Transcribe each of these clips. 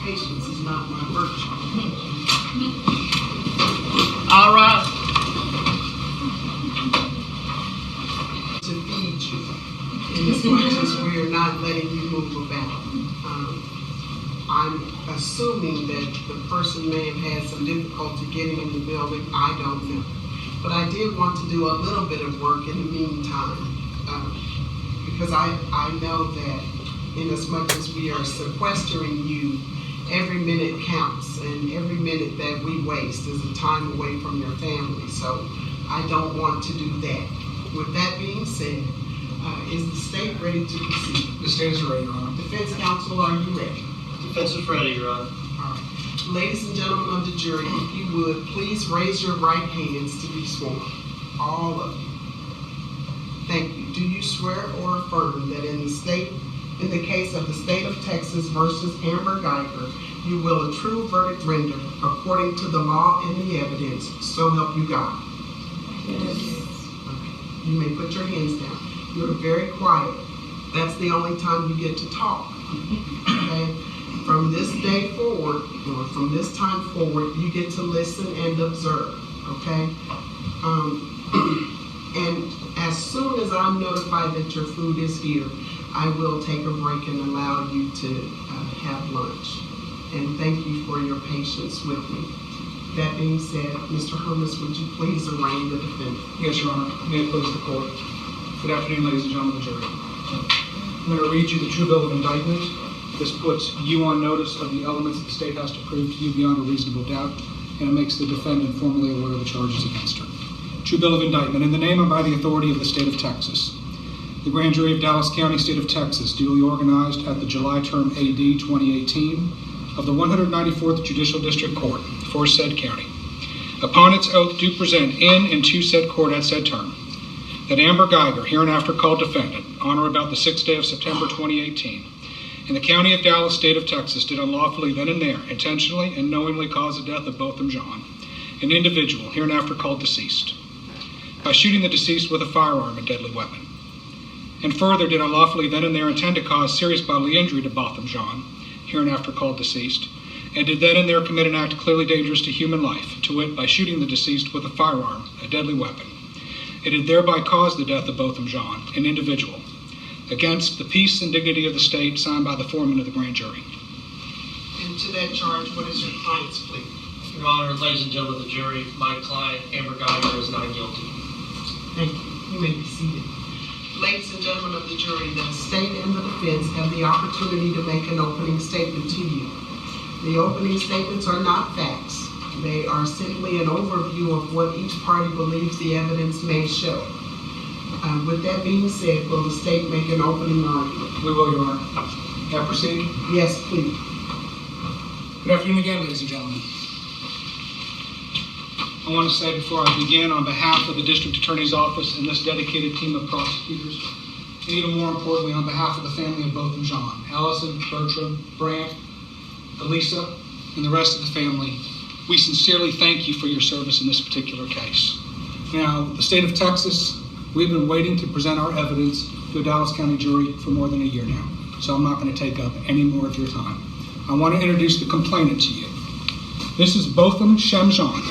Patience is not my virtue. All right. To feed you, in as much as we are not letting you move about. I'm assuming that the person may have had some difficulty getting in the building. I don't know. But I did want to do a little bit of work in the meantime, because I know that in as much as we are sequestering you, every minute counts, and every minute that we waste is a time away from your family. So I don't want to do that. With that being said, is the state ready to proceed? The state is ready, Your Honor. Defense counsel, are you ready? Defense is ready, Your Honor. All right. Ladies and gentlemen of the jury, if you would, please raise your right hands to be sworn. All of you. Thank you. Do you swear or affirm that in the case of the state of Texas versus Amber Guyger, you will a true verdict render according to the law and the evidence, so help you God? Yes. Okay. You may put your hands down. You're very quiet. That's the only time you get to talk. Okay? From this day forward, or from this time forward, you get to listen and observe. Okay? And as soon as I'm notified that your food is here, I will take a break and allow you to have lunch. And thank you for your patience with me. That being said, Mr. Hermes, would you please arraign the defendant? Yes, Your Honor. May it please the court. Good afternoon, ladies and gentlemen of the jury. I'm going to read you the true bill of indictment. This puts you on notice of the elements that the state has to prove to you beyond a reasonable doubt, and it makes the defendant formally aware of the charges against her. True bill of indictment. In the name and by the authority of the state of Texas, the grand jury of Dallas County, state of Texas, duly organized at the July term AD 2018 of the 194th Judicial District Court for said county, upon its oath do present in and to said court at said term, that Amber Guyger, hereinafter called defendant, on or about the 6th day of September 2018, in the county of Dallas, state of Texas, did unlawfully then and there, intentionally and knowingly cause the death of Botham John, an individual, hereinafter called deceased, by shooting the deceased with a firearm, a deadly weapon. And further, did unlawfully then and there intend to cause serious bodily injury to Botham John, hereinafter called deceased, and did then and there commit an act clearly dangerous to human life, to wit, by shooting the deceased with a firearm, a deadly weapon. It did thereby cause the death of Botham John, an individual, against the peace and dignity of the state, signed by the foreman of the grand jury. And to that charge, what is your client's plea? Your Honor, ladies and gentlemen of the jury, my client, Amber Guyger, is not guilty. Thank you. You may be seated. Ladies and gentlemen of the jury, the state and the defense have the opportunity to make an opening statement to you. The opening statements are not facts. They are simply an overview of what each party believes the evidence may show. With that being said, will the state make an opening argument? We will, Your Honor. May I proceed? Yes, please. Good afternoon again, ladies and gentlemen. I want to say before I begin, on behalf of the District Attorney's Office and this dedicated team of prosecutors, and even more importantly, on behalf of the family of Botham John, Allison, Bertram, Brant, Elisa, and the rest of the family, we sincerely thank you for your service in this particular case. Now, the state of Texas, we've been waiting to present our evidence to a Dallas County jury for more than a year now, so I'm not going to take up any more of your time. I want to introduce the complainant to you. This is Botham Shem John.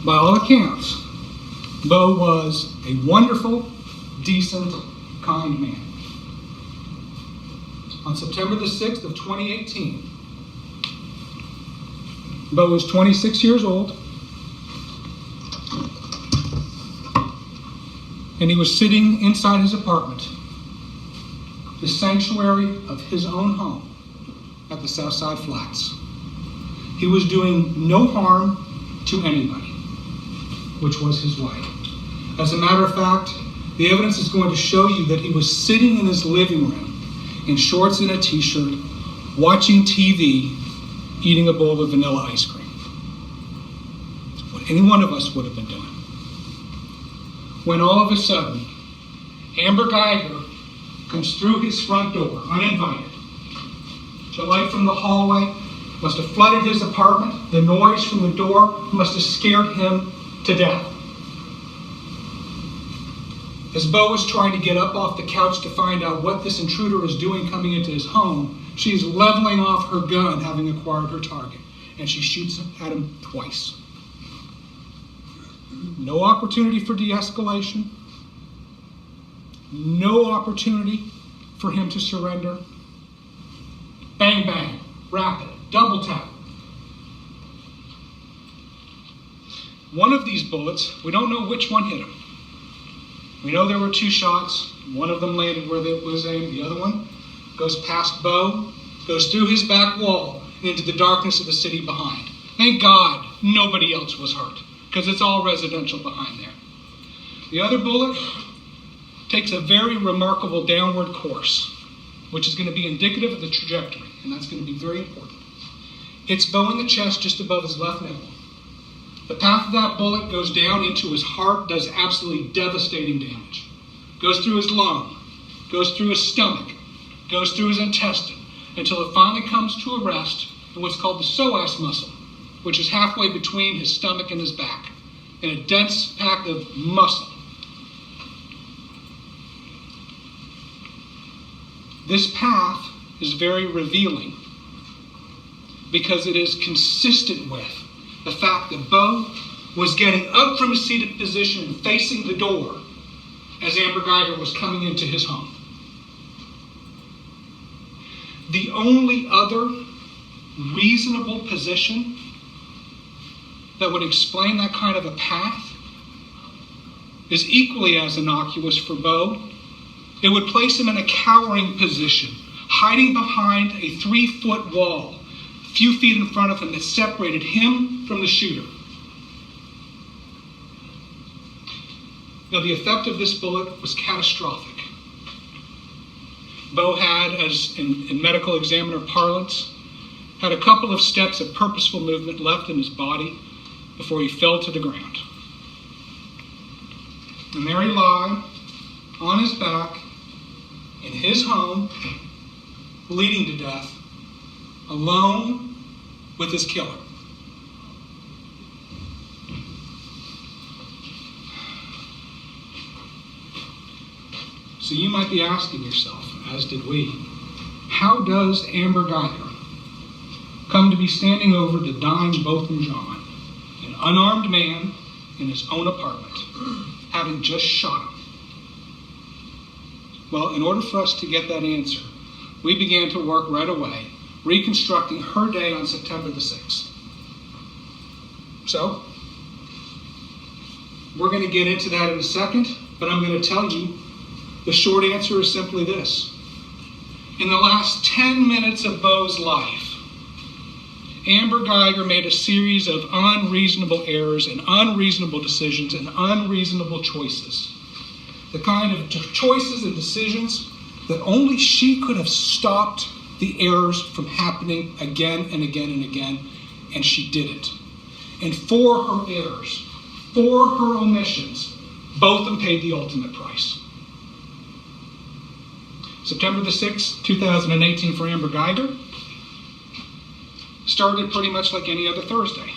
By all accounts, Bo was a wonderful, decent, kind man. On September the 6th of 2018, Bo was 26 years old, and he was sitting inside his apartment, the sanctuary of his own home at the Southside Flats. He was doing no harm to anybody, which was his way. As a matter of fact, the evidence is going to show you that he was sitting in his living room in shorts and a t-shirt, watching TV, eating a bowl of vanilla ice cream. What any one of us would have been doing. When all of a sudden, Amber Guyger comes through his front door, uninvited. The light from the hallway must have flooded his apartment. The noise from the door must have scared him to death. As Bo was trying to get up off the couch to find out what this intruder is doing coming into his home, She's leveling off her gun, having acquired her target, and she shoots at him twice. No opportunity for de-escalation. No opportunity for him to surrender. Bang, bang, rapid, double tap. One of these bullets, we don't know which one hit him. We know there were 2 shots. One of them landed where it was aimed. The other one goes past Bo, goes through his back wall and into the darkness of the city behind. Thank God nobody else was hurt, because it's all residential behind there. The other bullet takes a very remarkable downward course, which is going to be indicative of the trajectory, and that's going to be very important. Hits Bo in the chest just above his left nipple. The path of that bullet goes down into his heart, does absolutely devastating damage. Goes through his lung, goes through his stomach, goes through his intestine, until it finally comes to a rest in what's called the psoas muscle, which is halfway between his stomach and his back, in a dense pack of muscle. This path is very revealing because it is consistent with the fact that Bo was getting up from his seated position and facing the door as Amber Guyger was coming into his home. The only other reasonable position that would explain that kind of a path is equally as innocuous for Bo. It would place him in a cowering position, hiding behind a 3-foot wall, a few feet in front of him, that separated him from the shooter. Now, the effect of this bullet was catastrophic. Bo had, as in medical examiner parlance, had a couple of steps of purposeful movement left in his body before he fell to the ground. And there he lay, on his back, in his home, bleeding to death, alone with his killer. So you might be asking yourself, as did we, how does Amber Guyger come to be standing over the dying Botham Jean, an unarmed man in his own apartment, having just shot him? Well, in order for us to get that answer, we began to work right away, reconstructing her day on September the 6th. So, we're going to get into that in a second, but I'm going to tell you the short answer is simply this. In the last 10 minutes of Bo's life, Amber Guyger made a series of unreasonable errors and unreasonable decisions and unreasonable choices. The kind of choices and decisions that only she could have stopped the errors from happening again and again and again, and she did it. And for her errors, for her omissions, Botham paid the ultimate price. September the 6th, 2018 for Amber Guyger started pretty much like any other Thursday.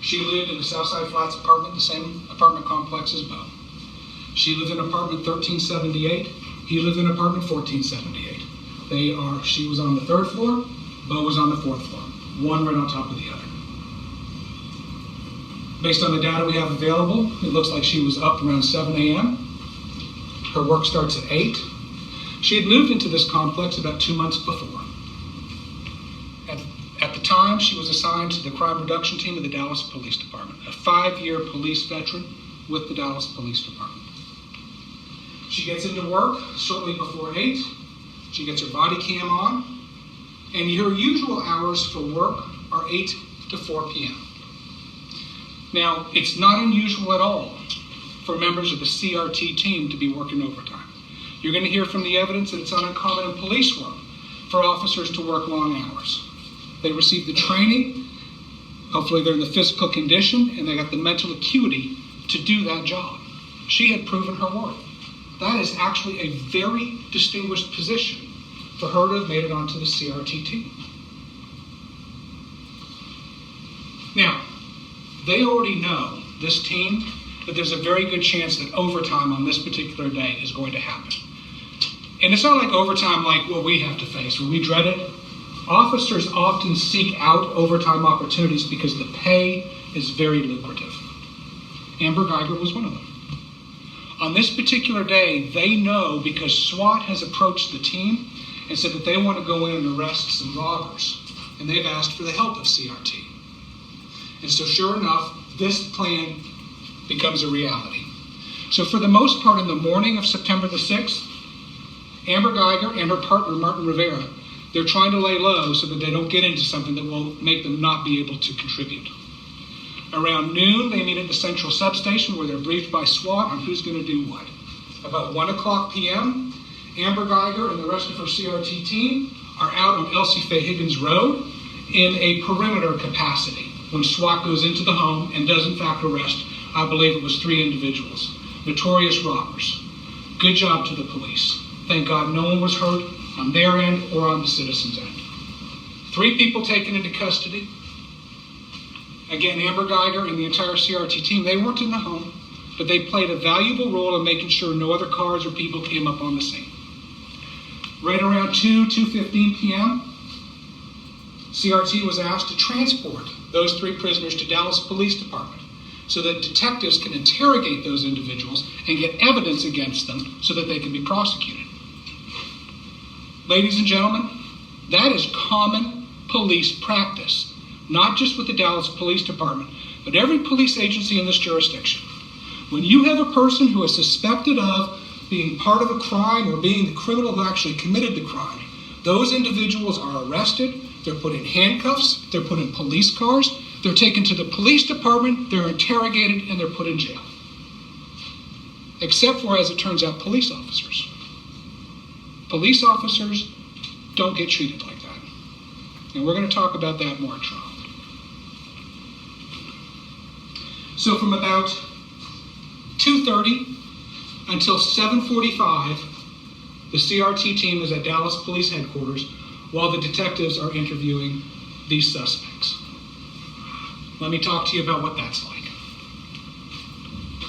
She lived in the Southside Flats apartment, the same apartment complex as Bo. She lived in apartment 1378. He lived in apartment 1478. She was on the 3rd floor. Bo was on the 4th floor. One right on top of the other. Based on the data we have available, it looks like she was up around 7 a.m. Her work starts at 8. She had moved into this complex about 2 months before. At the time, she was assigned to the crime reduction team of the Dallas Police Department, a 5-year police veteran with the Dallas Police Department. She gets into work shortly before 8. She gets her body cam on, and her usual hours for work are 8 to 4 p.m. Now, it's not unusual at all for members of the CRT team to be working overtime. You're going to hear from the evidence that it's uncommon in police work for officers to work long hours. They receive the training, hopefully they're in the physical condition, and they got the mental acuity to do that job. She had proven her worth. That is actually a very distinguished position for her to have made it onto the CRT team. Now, they already know, this team, that there's a very good chance that overtime on this particular day is going to happen. And it's not like overtime like what we have to face, where we dread it. Officers often seek out overtime opportunities because the pay is very lucrative. Amber Guyger was one of them. On this particular day, they know because SWAT has approached the team and said that they want to go in and arrest some robbers. And they've asked for the help of CRT. And so sure enough, this plan becomes a reality. So for the most part, in the morning of September the 6th, Amber Guyger and her partner, Martin Rivera, they're trying to lay low so that they don't get into something that will make them not be able to contribute. Around noon, they meet at the central substation where they're briefed by SWAT on who's going to do what. About 1 o'clock p.m., Amber Guyger and the rest of her CRT team are out on Elsie Faye Higgins Road in a perimeter capacity when SWAT goes into the home and does in fact arrest, I believe it was 3 individuals, notorious robbers. Good job to the police. Thank God no one was hurt on their end or on the citizens' end. 3 people taken into custody. Again, Amber Guyger and the entire CRT team, they weren't in the home, but they played a valuable role in making sure no other cars or people came up on the scene. Right around 2:15 p.m., CRT was asked to transport those 3 prisoners to Dallas Police Department so that detectives can interrogate those individuals and get evidence against them so that they can be prosecuted. Ladies and gentlemen, that is common police practice, not just with the Dallas Police Department, but every police agency in this jurisdiction. When you have a person who is suspected of being part of a crime or being the criminal who actually committed the crime, those individuals are arrested, they're put in handcuffs, they're put in police cars, they're taken to the police department, they're interrogated, and they're put in jail. Except for, as it turns out, police officers. Police officers don't get treated like that. And we're going to talk about that more at trial. So from about 2:30 until 7:45, the CRT team is at Dallas Police Headquarters while the detectives are interviewing these suspects. Let me talk to you about what that's like.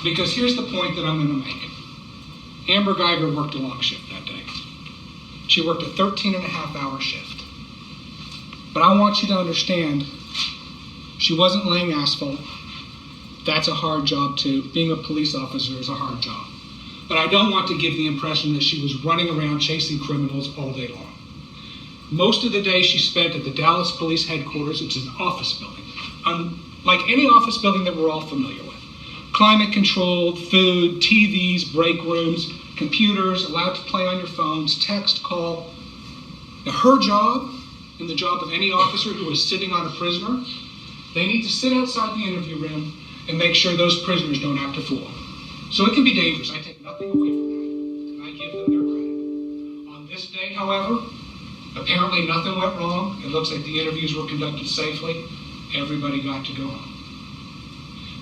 Because here's the point that I'm going to make. Amber Guyger worked a long shift that day. She worked a 13-and-a-half-hour shift. But I want you to understand, she wasn't laying asphalt. That's a hard job too. Being a police officer is a hard job. But I don't want to give the impression that she was running around chasing criminals all day long. Most of the day she spent at the Dallas Police Headquarters, which is an office building, like any office building that we're all familiar with. Climate controlled, food, TVs, break rooms, computers, allowed to play on your phones, text, call. Now her job, and the job of any officer who is sitting on a prisoner, they need to sit outside the interview room and make sure those prisoners don't act a fool. So it can be dangerous. I take nothing away from that. I give them their credit. On this day, however, apparently nothing went wrong. It looks like the interviews were conducted safely. Everybody got to go home.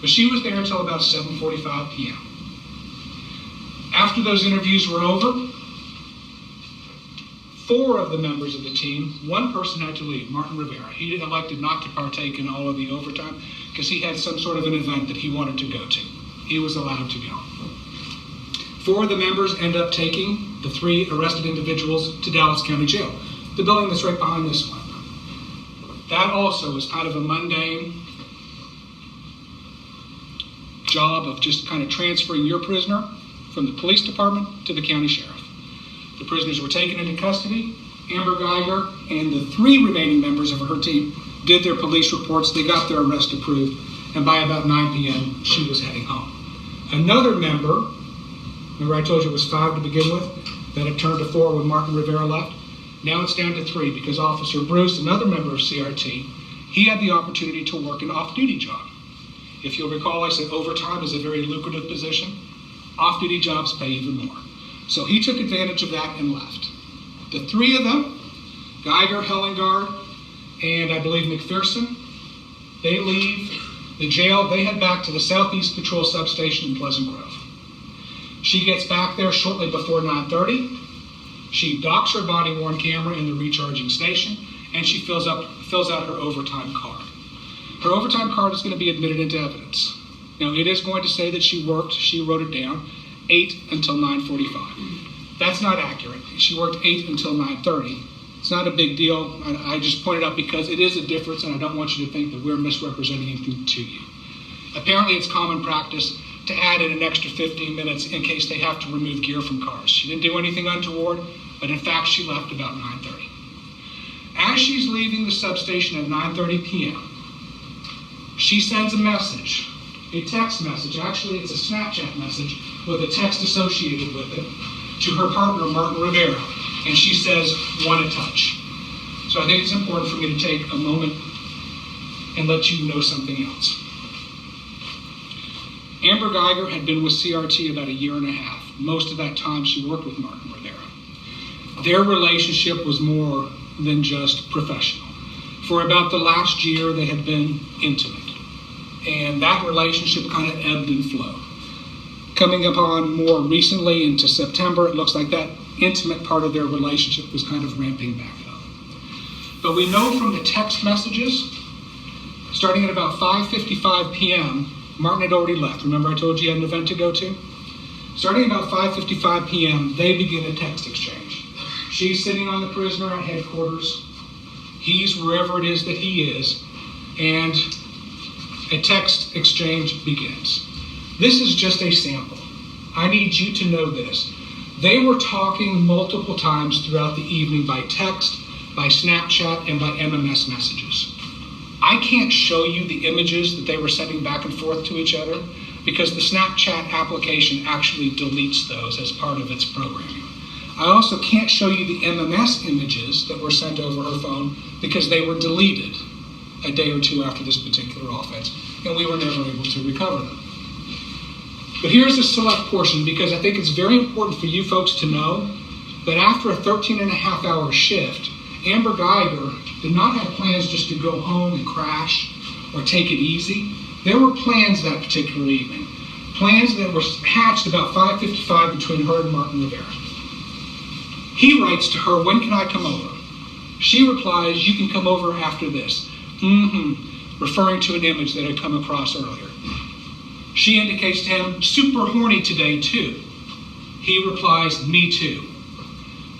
But she was there until about 7:45 p.m. After those interviews were over, 4 of the members of the team, one person had to leave, Martin Rivera. He elected not to partake in all of the overtime because he had some sort of an event that he wanted to go to. He was allowed to go. 4 of the members end up taking the 3 arrested individuals to Dallas County Jail, the building that's right behind this one. That also is kind of a mundane job of just kind of transferring your prisoner from the police department to the county sheriff. The prisoners were taken into custody. Amber Guyger and the 3 remaining members of her team did their police reports. They got their arrest approved, and by about 9 p.m., she was heading home. Another member, remember I told you it was 5 to begin with, then it turned to 4 when Martin Rivera left. Now it's down to 3 because Officer Bruce, another member of CRT, he had the opportunity to work an off-duty job. If you'll recall, I said overtime is a very lucrative position. Off-duty jobs pay even more. So he took advantage of that and left. The 3 of them, Guyger, Hellengard, and I believe McPherson, they leave the jail. They head back to the Southeast Patrol Substation in Pleasant Grove. She gets back there shortly before 9:30. She docks her body-worn camera in the recharging station, and she fills out her overtime card. Her overtime card is going to be admitted into evidence. Now, it is going to say that she wrote it down, 8 until 9:45. That's not accurate. She worked 8 until 9:30. It's not a big deal. I just pointed out because it is a difference, and I don't want you to think that we're misrepresenting anything to you. Apparently, it's common practice to add in an extra 15 minutes in case they have to remove gear from cars. She didn't do anything untoward, but in fact, she left about 9:30. As she's leaving the substation at 9:30 p.m., she sends a message, a text message. Actually, it's a Snapchat message with a text associated with it to her partner, Martin Rivera, and she says, "Want to touch." So I think it's important for me to take a moment and let you know something else. Amber Guyger had been with CRT about 1.5 years. Most of that time she worked with Martin Rivera. Their relationship was more than just professional. For about the last year, they had been intimate. And that relationship kind of ebbed and flowed. Coming upon more recently into September, it looks like that intimate part of their relationship was kind of ramping back up. But we know from the text messages, starting at about 5:55 p.m., Martin had already left. Remember I told you he had an event to go to? Starting about 5:55 p.m., they begin a text exchange. She's sitting on the prisoner at headquarters. He's wherever it is that he is. And a text exchange begins. This is just a sample. I need you to know this. They were talking multiple times throughout the evening by text, by Snapchat, and by MMS messages. I can't show you the images that they were sending back and forth to each other because the Snapchat application actually deletes those as part of its programming. I also can't show you the MMS images that were sent over her phone because they were deleted a day or two after this particular offense, and we were never able to recover them. But here's a select portion because I think it's very important for you folks to know that after a 13.5-hour shift, Amber Guyger did not have plans just to go home and crash or take it easy. There were plans that particular evening. Plans that were hatched about 5:55 between her and Martin Rivera. He writes to her, "When can I come over?" She replies, "You can come over after this." Referring to an image that had come across earlier. She indicates to him, "Super horny today too." He replies, "Me too."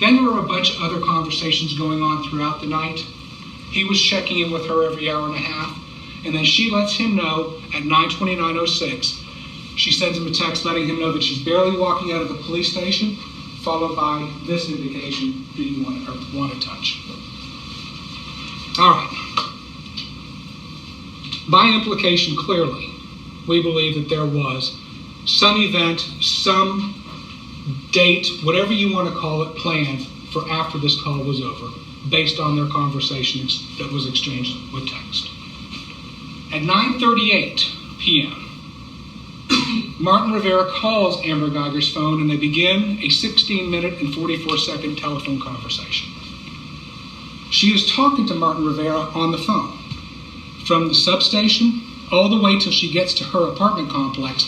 Then there were a bunch of other conversations going on throughout the night. He was checking in with her every 1.5 hours, and then she lets him know at 9:29:06. She sends him a text letting him know that she's barely walking out of the police station, followed by this indication, "Do you want to touch?" All right. By implication, clearly, we believe that there was some event, some date, whatever you want to call it, planned for after this call was over, based on their conversation that was exchanged with text. At 9:38 p.m., Martin Rivera calls Amber Guyger's phone and they begin a 16-minute and 44-second telephone conversation. She is talking to Martin Rivera on the phone from the substation all the way till she gets to her apartment complex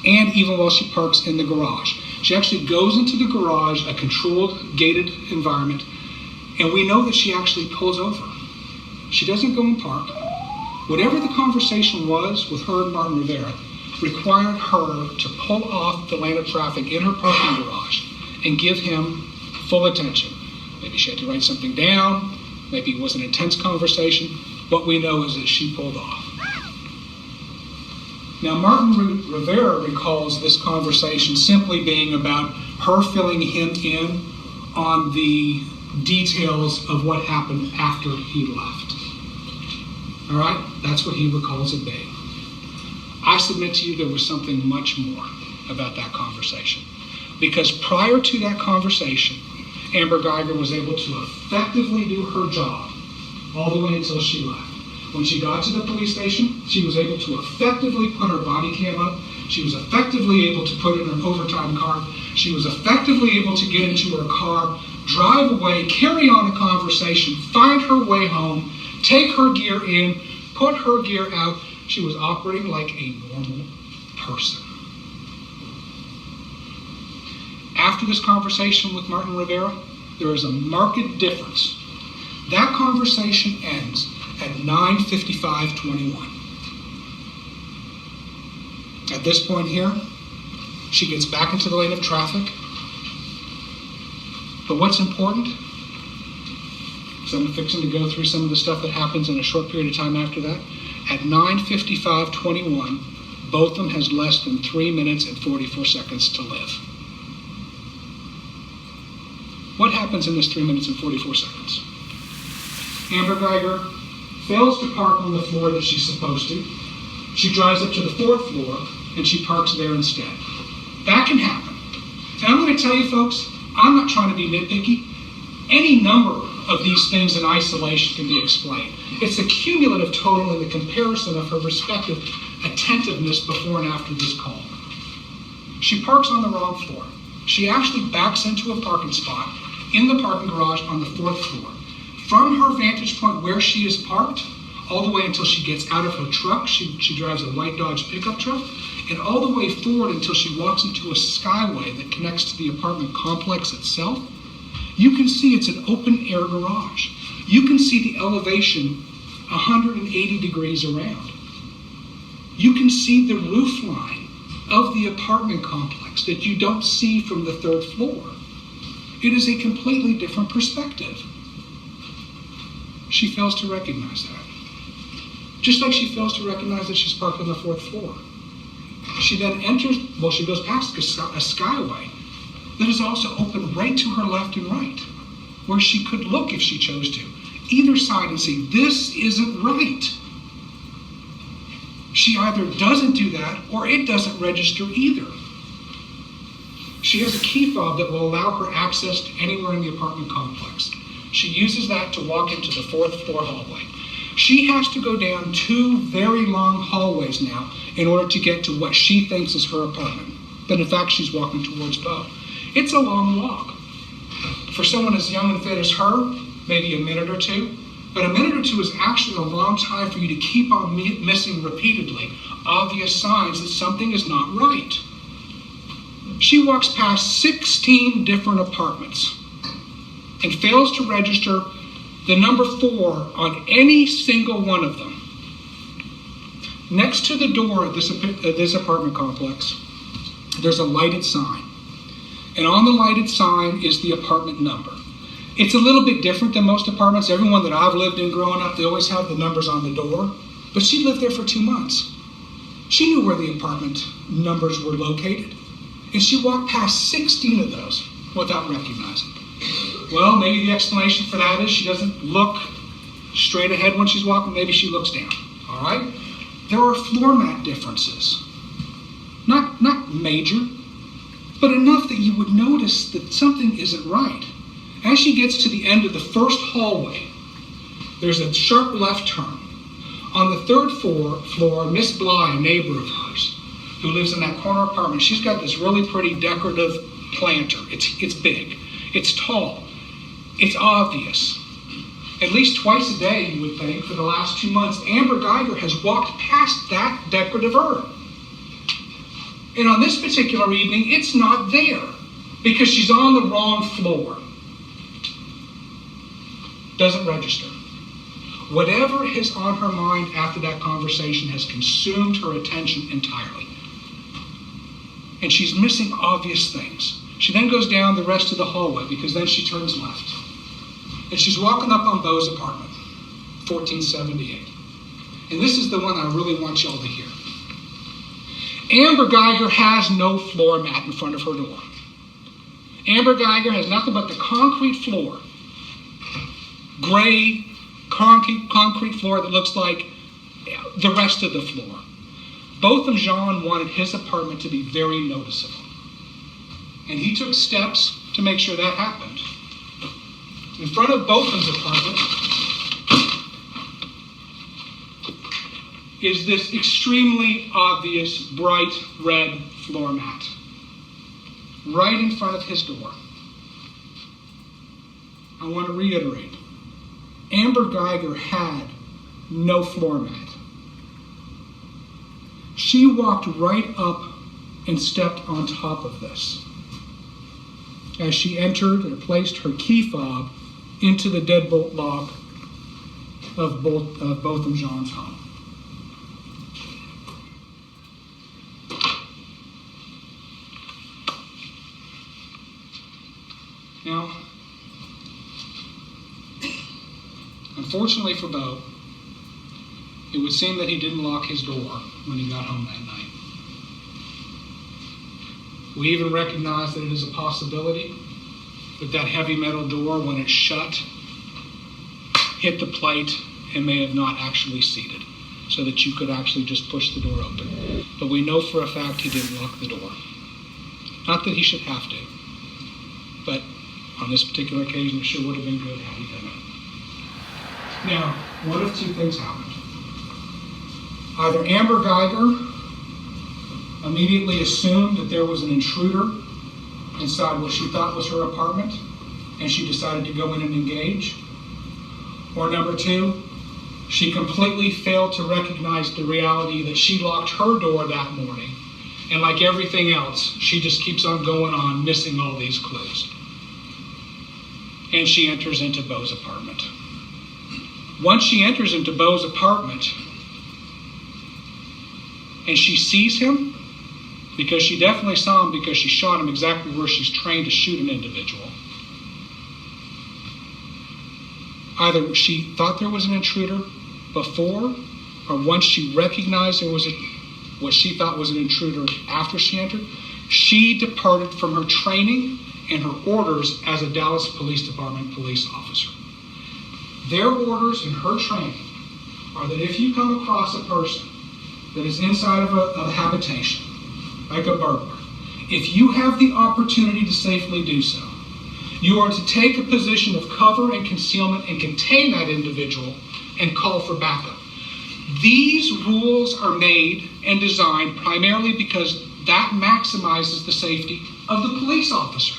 and even while she parks in the garage. She actually goes into the garage, a controlled, gated environment, and we know that she actually pulls over. She doesn't go and park. Whatever the conversation was with her and Martin Rivera required her to pull off the lane of traffic in her parking garage and give him full attention. Maybe she had to write something down, maybe it was an intense conversation. What we know is that she pulled off. Now, Martin Rivera recalls this conversation simply being about her filling him in on the details of what happened after he left. All right? That's what he recalls it being. I submit to you there was something much more about that conversation. Because prior to that conversation, Amber Guyger was able to effectively do her job all the way until she left. When she got to the police station, she was able to effectively put her body cam up. She was effectively able to put in her overtime car. She was effectively able to get into her car, drive away, carry on a conversation, find her way home, take her gear in, put her gear out. She was operating like a normal person. After this conversation with Martin Rivera, there is a marked difference. That conversation ends at 9:55:21. At this point here, she gets back into the lane of traffic. But what's important, so I'm fixing to go through some of the stuff that happens in a short period of time after that. At 9:55:21, Botham has less than 3 minutes and 44 seconds to live. What happens in this 3 minutes and 44 seconds? Amber Guyger fails to park on the floor that she's supposed to. She drives up to the 4th floor and she parks there instead. That can happen. And I'm going to tell you folks, I'm not trying to be nitpicky. Any number of these things in isolation can be explained. It's a cumulative total in the comparison of her respective attentiveness before and after this call. She parks on the wrong floor. She actually backs into a parking spot in the parking garage on the 4th floor. From her vantage point where she is parked, all the way until she gets out of her truck, she drives a white Dodge pickup truck, and all the way forward until she walks into a skyway that connects to the apartment complex itself, you can see it's an open-air garage. You can see the elevation 180 degrees around. You can see the roof line of the apartment complex that you don't see from the 3rd floor. It is a completely different perspective. She fails to recognize that. Just like she fails to recognize that she's parked on the 4th floor. She then enters, she goes past a skyway that is also open right to her left and right, where she could look if she chose to, either side, and say, this isn't right. She either doesn't do that or it doesn't register either. She has a key fob that will allow her access to anywhere in the apartment complex. She uses that to walk into the 4th floor hallway. She has to go down 2 very long hallways now in order to get to what she thinks is her apartment. But in fact, she's walking towards Bo. It's a long walk. For someone as young and fit as her, maybe a minute or 2. But a minute or 2 is actually a long time for you to keep on missing repeatedly obvious signs that something is not right. She walks past 16 different apartments and fails to register the number 4 on any single one of them. Next to the door of this apartment complex, there's a lighted sign. And on the lighted sign is the apartment number. It's a little bit different than most apartments. Everyone that I've lived in growing up, they always have the numbers on the door. But she lived there for 2 months. She knew where the apartment numbers were located. And she walked past 16 of those without recognizing. Well, maybe the explanation for that is she doesn't look straight ahead when she's walking. Maybe she looks down. All right? There are floor mat differences. Not major, but enough that you would notice that something isn't right. As she gets to the end of the 1st hallway, there's a sharp left turn. On the 3rd floor, Miss Bly, a neighbor of hers, who lives in that corner apartment, she's got this really pretty decorative planter. It's big. It's tall. It's obvious. At least twice a day, you would think, for the last 2 months, Amber Guyger has walked past that decorative urn. And on this particular evening, it's not there because she's on the wrong floor. Doesn't register. Whatever is on her mind after that conversation has consumed her attention entirely. And she's missing obvious things. She then goes down the rest of the hallway because then she turns left. And she's walking up on Bo's apartment, 1478. And this is the one I really want y'all to hear. Amber Guyger has no floor mat in front of her door. Amber Guyger has nothing but the concrete floor. Gray, concrete floor that looks like the rest of the floor. Botham Jean wanted his apartment to be very noticeable. And he took steps to make sure that happened. In front of Botham's apartment is this extremely obvious bright red floor mat. Right in front of his door. I want to reiterate. Amber Guyger had no floor mat. She walked right up and stepped on top of this as she entered and placed her key fob into the deadbolt lock of Botham Jean's home. Now, Unfortunately for Bo, it would seem that he didn't lock his door when he got home that night. We even recognize that it is a possibility that that heavy metal door, when it's shut, hit the plate and may have not actually seated, so that you could actually just push the door open. But we know for a fact he didn't lock the door. Not that he should have to, but on this particular occasion, it sure would have been good had he done it. Now, one of two things happened. Either Amber Guyger immediately assumed that there was an intruder inside what she thought was her apartment, and she decided to go in and engage. Or number two, she completely failed to recognize the reality that she locked her door that morning, and like everything else, she just keeps on going on, missing all these clues. And she enters into Bo's apartment. Once she enters into Bo's apartment, and she sees him, because she definitely saw him because she shot him exactly where she's trained to shoot an individual. Either she thought there was an intruder before, or once she recognized there was what she thought was an intruder after she entered, she departed from her training and her orders as a Dallas Police Department police officer. Their orders and her training are that if you come across a person that is inside of a habitation, like a burglar, if you have the opportunity to safely do so, you are to take a position of cover and concealment and contain that individual and call for backup. These rules are made and designed primarily because that maximizes the safety of the police officer.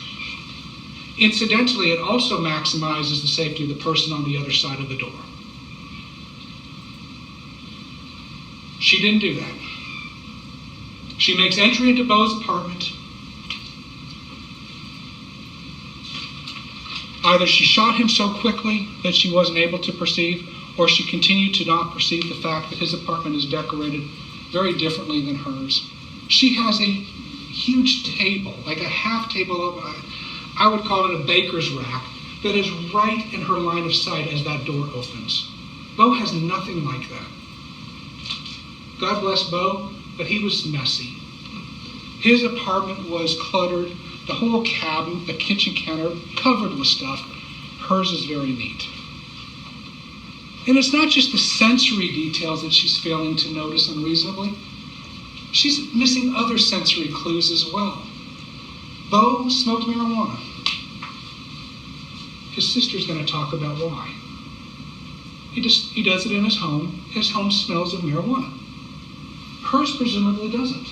Incidentally, it also maximizes the safety of the person on the other side of the door. She didn't do that. She makes entry into Bo's apartment. Either she shot him so quickly that she wasn't able to perceive, or she continued to not perceive the fact that his apartment is decorated very differently than hers. She has a huge table, like a half table, I would call it a baker's rack, that is right in her line of sight as that door opens. Bo has nothing like that. God bless Bo, but he was messy. His apartment was cluttered, the whole cabinet, the kitchen counter, covered with stuff. Hers is very neat. And it's not just the sensory details that she's failing to notice unreasonably. She's missing other sensory clues as well. Bo smoked marijuana. His sister's going to talk about why. He does it in his home. His home smells of marijuana. Hers presumably doesn't.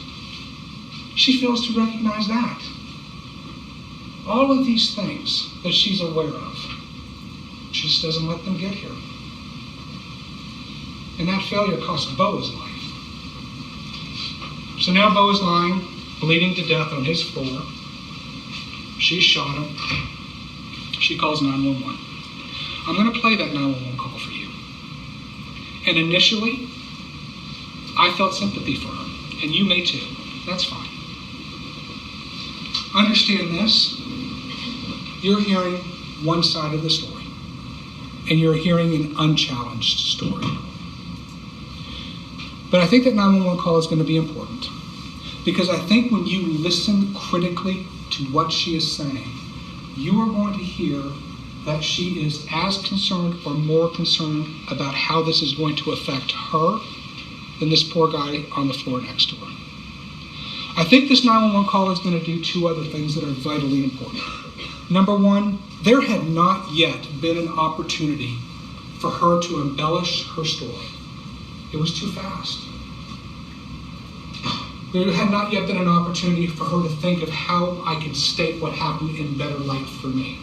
She fails to recognize that. All of these things that she's aware of, she just doesn't let them get here. And that failure cost Bo his life. So now Bo is lying, bleeding to death on his floor. She shot him. She calls 911. I'm going to play that 911 call for you. And initially, I felt sympathy for her, and you may too. That's fine. Understand this. You're hearing one side of the story, and you're hearing an unchallenged story. But I think that 911 call is going to be important, because I think when you listen critically to what she is saying, you are going to hear that she is as concerned or more concerned about how this is going to affect her than this poor guy on the floor next to her. I think this 911 call is going to do two other things that are vitally important. Number one, there had not yet been an opportunity for her to embellish her story. It was too fast. There had not yet been an opportunity for her to think of how I could state what happened in better light for me.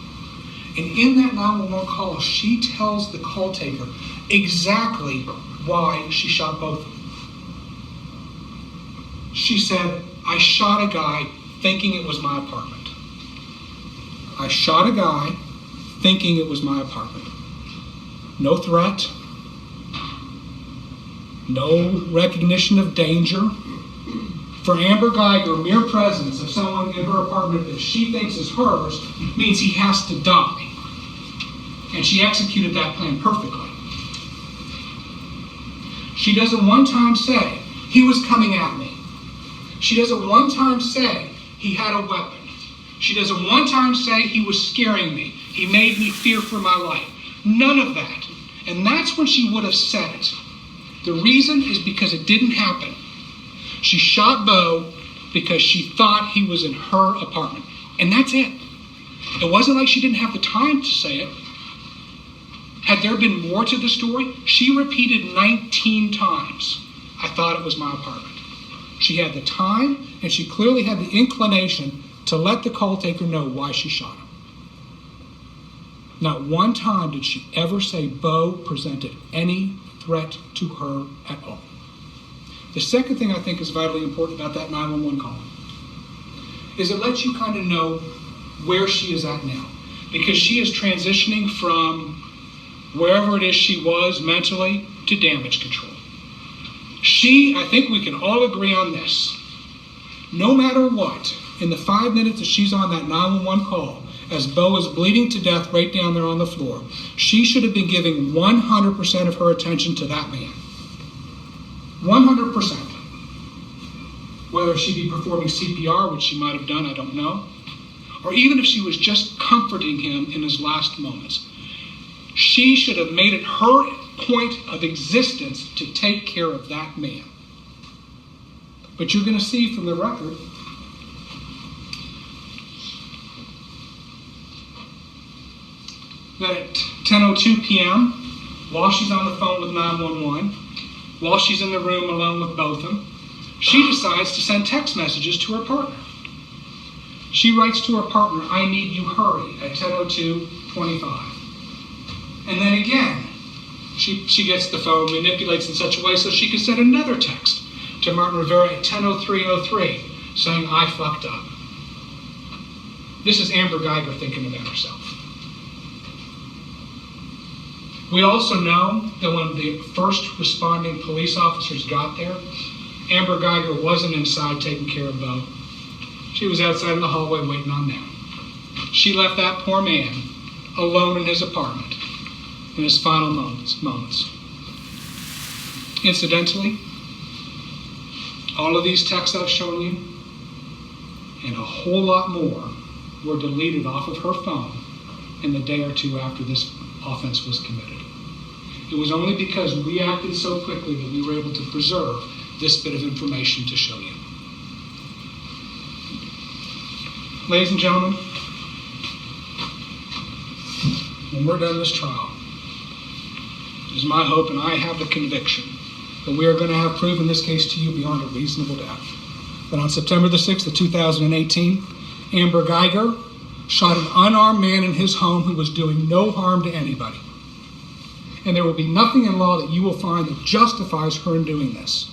And in that 911 call, she tells the call taker exactly why she shot both of them. She said, I shot a guy thinking it was my apartment. I shot a guy thinking it was my apartment. No threat. No recognition of danger. For Amber Guyger, mere presence of someone in her apartment that she thinks is hers means he has to die. And she executed that plan perfectly. She doesn't one time say, he was coming at me. She doesn't one time say he had a weapon. She doesn't one time say he was scaring me. He made me fear for my life. None of that. And that's when she would have said it. The reason is because it didn't happen. She shot Bo because she thought he was in her apartment. And that's it. It wasn't like she didn't have the time to say it. Had there been more to the story? She repeated 19 times, I thought it was my apartment. She had the time, and she clearly had the inclination to let the call taker know why she shot him. Not one time did she ever say Bo presented any threat to her at all. The second thing I think is vitally important about that 911 call is it lets you kind of know where she is at now. Because she is transitioning from wherever it is she was mentally to damage control. I think we can all agree on this. No matter what, in the 5 minutes that she's on that 911 call, as Bo is bleeding to death right down there on the floor, she should have been giving 100% of her attention to that man. 100%. Whether she'd be performing CPR, which she might have done, I don't know. Or even if she was just comforting him in his last moments. She should have made it her point of existence to take care of that man. But you're going to see from the record that at 10:02 p.m., while she's on the phone with 911, while she's in the room alone with both of them, she decides to send text messages to her partner. She writes to her partner, "I need you, hurry," at 10:02:25. And then again, she gets the phone, manipulates in such a way so she can send another text to Martin Rivera at 10:03:03 saying, "I fucked up." This is Amber Guyger thinking about herself. We also know that when the first responding police officers got there, Amber Guyger wasn't inside taking care of Bo. She was outside in the hallway waiting on them. She left that poor man alone in his apartment in his final moments. Incidentally, all of these texts I've shown you, and a whole lot more, were deleted off of her phone in the day or two after this offense was committed. It was only because we acted so quickly that we were able to preserve this bit of information to show you. Ladies and gentlemen, when we're done this trial, it is my hope and I have the conviction that we are going to have proven this case to you beyond a reasonable doubt. That on September the 6th of 2018, Amber Guyger shot an unarmed man in his home who was doing no harm to anybody. And there will be nothing in law that you will find that justifies her in doing this.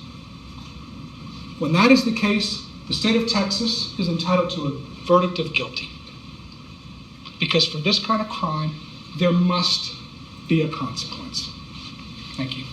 When that is the case, the state of Texas is entitled to a verdict of guilty. Because for this kind of crime, there must be a consequence. Thank you.